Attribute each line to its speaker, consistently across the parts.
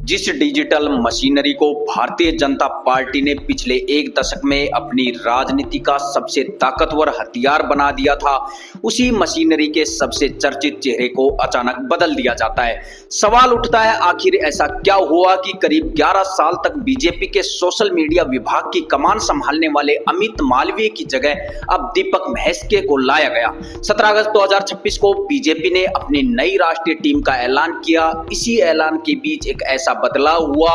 Speaker 1: जिस digital machinery को Bharatiya Janata party ने पिछले एक दशक में अपनी राजनीति का सबसे ताकतवर हथियार बना दिया था, उसी मशीनरी के सबसे चर्चित चेहरे को अचानक बदल दिया जाता है। सवाल उठता है, आखिर ऐसा क्या हुआ कि करीब 11 साल तक बीजेपी के सोशल मीडिया विभाग की कमान संभालने वाले अमित मालवीय की जगह अब दीपक महेश्वरी को लाया गया। 17 अगस्त 2026 को बीजेपी ने अपनी नई राष्ट्रीय टीम का ऐलान किया। इसी ऐलान के बीच एक ऐसा बदलाव हुआ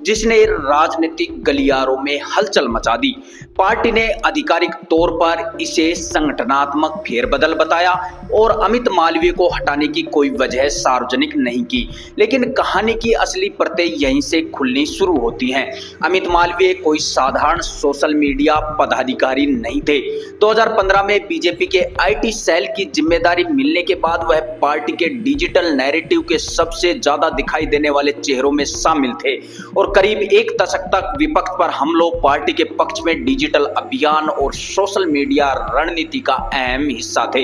Speaker 1: जिसने राजनीतिक गलियारों में हलचल मचा दी। पार्टी ने आधिकारिक तौर पर इसे संगठनात्मक फेरबदल बताया और अमित मालवीय को हटाने की कोई वजह सार्वजनिक नहीं की, लेकिन कहानी की असली परतें यहीं से खुलनी शुरू होती हैं। अमित मालवीय कोई साधारण सोशल मीडिया पदाधिकारी नहीं थे। 2015 में बीजेपी के आईटी सेल की जिम्मेदारी मिलने के बाद वह पार्टी के डिजिटल नैरेटिव के सबसे ज्यादा दिखाई देने वाले चेहरों में शामिल थे और करीब एक दशक तक विपक्ष पर हमलों, पार्टी के पक्ष में डिजिटल अभियान और सोशल मीडिया रणनीति का अहम हिस्सा थे।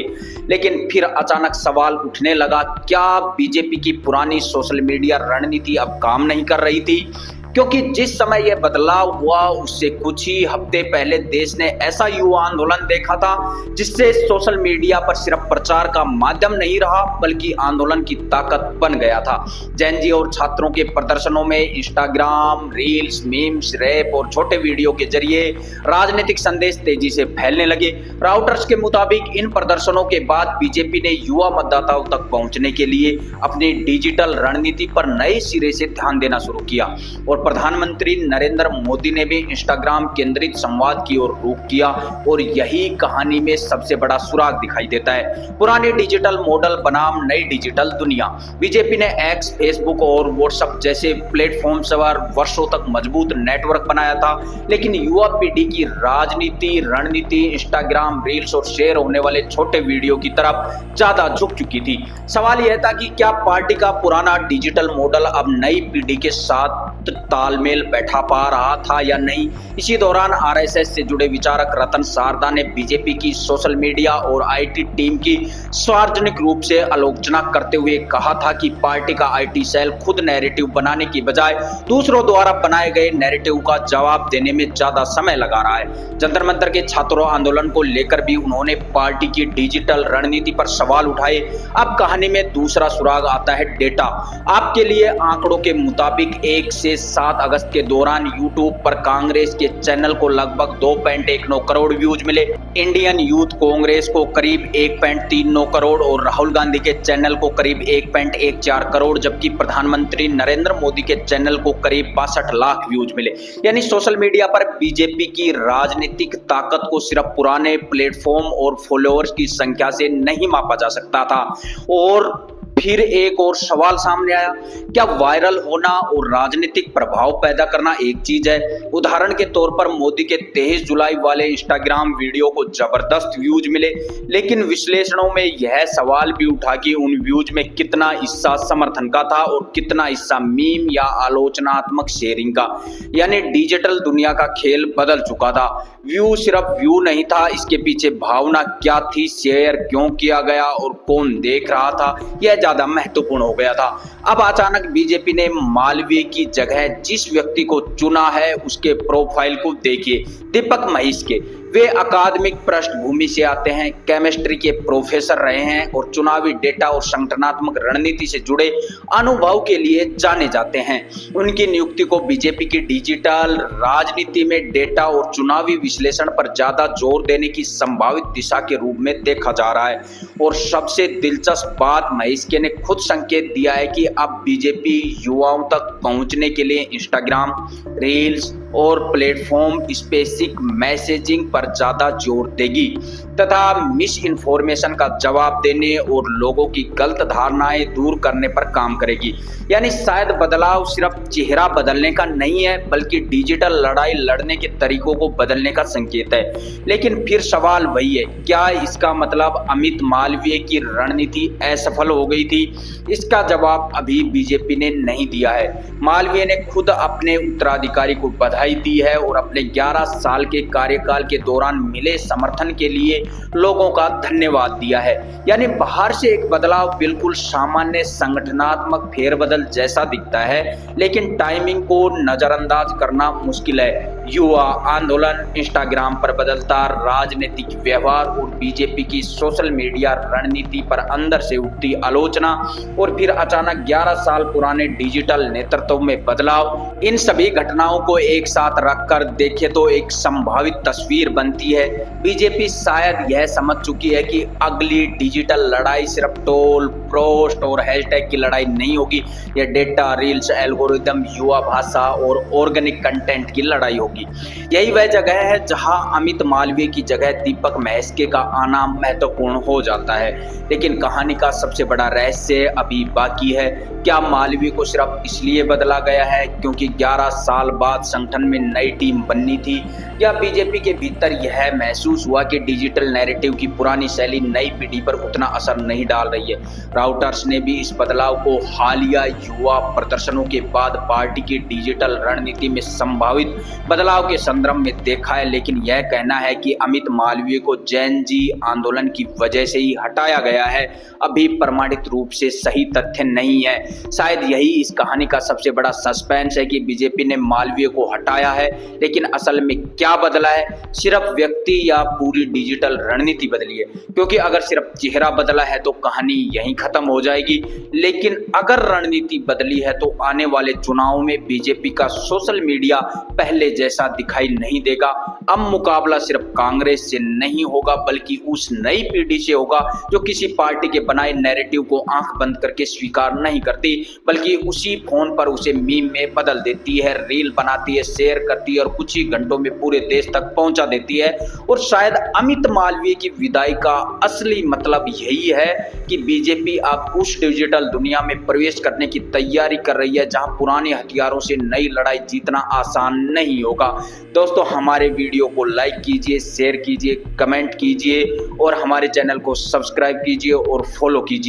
Speaker 1: लेकिन फिर अचानक सवाल उठने लगा, क्या बीजेपी की पुरानी सोशल मीडिया रणनीति अब काम नहीं कर रही थी? क्योंकि जिस समय यह बदलाव हुआ उससे कुछ ही हफ्ते पहले देश ने ऐसा युवा आंदोलन देखा था जिससे सोशल मीडिया पर सिर्फ प्रचार का माध्यम नहीं रहा बल्कि आंदोलन की ताकत बन गया था। जेन जी और छात्रों के प्रदर्शनों में इंस्टाग्राम, रील्स, मीम्स, रैप और छोटे वीडियो के जरिए राजनीतिक संदेश तेजी से फैलने लगे। राउटर्स के मुताबिक इन प्रदर्शनों के बाद बीजेपी ने युवा मतदाताओं तक पहुंचने के लिए अपनी डिजिटल रणनीति पर नए सिरे से ध्यान देना शुरू किया और प्रधानमंत्री नरेंद्र मोदी ने भी इंस्टाग्राम केंद्रित संवाद की ओर रुख किया और यही कहानी में सबसे बड़ा सुराग दिखाई देता है। पुराने डिजिटल मॉडल बनाम नई डिजिटल दुनिया। बीजेपी ने एक्स, फेसबुक और व्हाट्सएप जैसे प्लेटफॉर्म पर वर्षों तक मजबूत नेटवर्क बनाया था, लेकिन युवा पीढ़ी की राजनीति रणनीति इंस्टाग्राम रील्स और शेयर होने वाले छोटे वीडियो की तरफ ज्यादा झुक चुकी थी। सवाल यह था कि क्या पार्टी का पुराना डिजिटल मॉडल अब नई पीढ़ी के साथ तालमेल बैठा पा रहा था या नहीं। इसी दौरान आरएसएस से जुड़े विचारक रतन सारदा ने बीजेपी की सोशल मीडिया और आईटी टीम की सार्वजनिक रूप से आलोचना करते हुए कहा था कि पार्टी का आईटी सेल खुद नैरेटिव बनाने की बजाय दूसरों द्वारा बनाए गए नैरेटिव का जवाब देने में ज्यादा समय लगा रहा है। जंतर मंतर के छात्रों आंदोलन को लेकर भी उन्होंने पार्टी की डिजिटल रणनीति पर सवाल उठाए। अब कहानी में दूसरा सुराग आता है डेटा। आपके लिए आंकड़ों के मुताबिक 1 से 7 अगस्त के दौरान यूट्यूब पर कांग्रेस के चैनल को लगभग 2.19 करोड़ व्यूज मिले, इंडियन यूथ कांग्रेस को करीब 1.39 करोड़ और राहुल गांधी के चैनल को करीब 1.14 करोड़, जबकि प्रधानमंत्री नरेंद्र मोदी के चैनल को करीब 62 लाख व्यूज मिले। यानी सोशल मीडिया पर बीजेपी की राजनीतिक ताकत को सिर्फ पुराने प्लेटफॉर्म और फॉलोअर्स की संख्या से नहीं मापा जा सकता था। और फिर एक और सवाल सामने आया, क्या वायरल होना और राजनीतिक प्रभाव पैदा करना एक चीज है? उदाहरण के तौर पर मोदी के 23 जुलाई वाले इंस्टाग्राम वीडियो को जबरदस्त व्यूज मिले, लेकिन विश्लेषणों में यह सवाल भी उठा कि उन व्यूज में कितना हिस्सा समर्थन का था और कितना हिस्सा मीम या आलोचनात्मक शेयरिंग का। यानी डिजिटल दुनिया का खेल बदल चुका था। व्यू सिर्फ व्यू नहीं था, इसके पीछे भावना क्या थी, शेयर क्यों किया गया और कौन देख रहा था, यह ज्यादा महत्वपूर्ण हो गया था। अब अचानक बीजेपी ने मालवीय की जगह जिस व्यक्ति को चुना है उसके प्रोफाइल को देखिए, दीपक महेश्वरी। वे अकादमिक पृष्ठभूमि से आते हैं, केमिस्ट्री के प्रोफेसर रहे हैं और चुनावी डेटा और संगठनात्मक रणनीति से जुड़े अनुभव के लिए जाने जाते हैं। उनकी नियुक्ति को बीजेपी की डिजिटल राजनीति में डेटा और चुनावी विश्लेषण पर ज्यादा जोर देने की संभावित दिशा के रूप में देखा जा रहा है। और सबसे दिलचस्प बात, महेश्वरी ने खुद संकेत दिया है कि अब बीजेपी युवाओं तक पहुंचने के लिए इंस्टाग्राम, रील्स और प्लेटफॉर्म स्पेसिफिक मैसेजिंग पर ज्यादा जोर देगी तथा मिस इन्फॉर्मेशन का जवाब देने और लोगों की गलत धारणाएं दूर करने पर काम करेगी। यानी शायद बदलाव सिर्फ चेहरा बदलने का नहीं है बल्कि डिजिटल लड़ाई लड़ने के तरीकों को बदलने का संकेत है। लेकिन फिर सवाल वही है, क्या इसका मतलब अमित मालवीय की रणनीति असफल हो गई थी? इसका जवाब अभी बीजेपी ने नहीं दिया है। मालवीय ने खुद अपने उत्तराधिकारी को बधाई बधाई दी है और अपने 11 साल के कार्यकाल के दौरान मिले समर्थन के लिए लोगों का धन्यवाद दिया है। यानी बाहर से एक बदलाव बिल्कुल सामान्य संगठनात्मक फेरबदल जैसा दिखता है, लेकिन टाइमिंग को नजरअंदाज करना मुश्किल है। युवा आंदोलन, इंस्टाग्राम पर बदलता राजनीतिक व्यवहार और बीजेपी की सोशल मीडिया रणनीति पर अंदर से उठती आलोचना और फिर अचानक 11 साल पुराने डिजिटल नेतृत्व में बदलाव, इन सभी घटनाओं को एक साथ रखकर देखे तो एक संभावित तस्वीर बनती है। बीजेपी शायद यह समझ चुकी है कि अगली डिजिटल लड़ाई सिर्फ टोल, पोस्ट और हैशटैग की लड़ाई नहीं होगी, यह डेटा, रील्स, एल्गोरिदम, युवा भाषा और ऑर्गेनिक कंटेंट की लड़ाई होगी। यही वह जगह है जहां अमित मालवीय की जगह दीपक महस्के का आना महत्वपूर्ण हो जाता है। लेकिन कहानी का सबसे बड़ा रहस्य अभी बाकी है। क्या मालवीय को सिर्फ इसलिए बदला गया है क्योंकि 11 साल बाद संगठन में नई टीम बननी थी, या बीजेपी के भीतर यह महसूस हुआ कि डिजिटल नैरेटिव की पुरानी शैली नई पीढ़ी पर उतना असर नहीं डाल रही है? राउटर्स ने भी इस बदलाव को हालिया युवा प्रदर्शनों के बाद पार्टी की डिजिटल रणनीति में संभावित बदलाव के संदर्भ में देखा है, लेकिन यह कहना है कि अमित मालवीय को जेन जी आंदोलन की वजह से ही हटाया गया है अभी प्रमाणित रूप से सही तथ्य नहीं है। शायद यही इस कहानी का सबसे बड़ा सस्पेंस है कि बीजेपी ने मालवीय को हटाया है, लेकिन असल में क्या बदला है? सिर्फ व्यक्ति या पूरी डिजिटल रणनीति बदली है? क्योंकि अगर सिर्फ चेहरा बदला है तो कहानी यहीं खत्म हो जाएगी, लेकिन अगर रणनीति बदली है तो आने वाले चुनावों में बीजेपी का सोशल मीडिया पहले जैसा दिखाई नहीं देगा। अब मुकाबला सिर्फ कांग्रेस से नहीं होगा बल्कि उस नई पीढ़ी से होगा जो किसी पार्टी के बनाए नैरेटिव को आंख बंद करके स्वीकार नहीं करती, बल्कि उसी फोन पर उसे मीम में बदल देती है, रील बनाती है, शेयर करती है और कुछ ही घंटों में पूरे देश तक पहुंचा देती है। और शायद अमित मालवीय की विदाई का असली मतलब यही है कि बीजेपी अब उस डिजिटल दुनिया में प्रवेश करने की तैयारी कर रही है जहां पुराने हथियारों से नई लड़ाई जीतना आसान नहीं होगा। दोस्तों, हमारे वीडियो को लाइक कीजिए, शेयर कीजिए, कमेंट कीजिए और हमारे चैनल को सब्सक्राइब कीजिए और फॉलो कीजिए।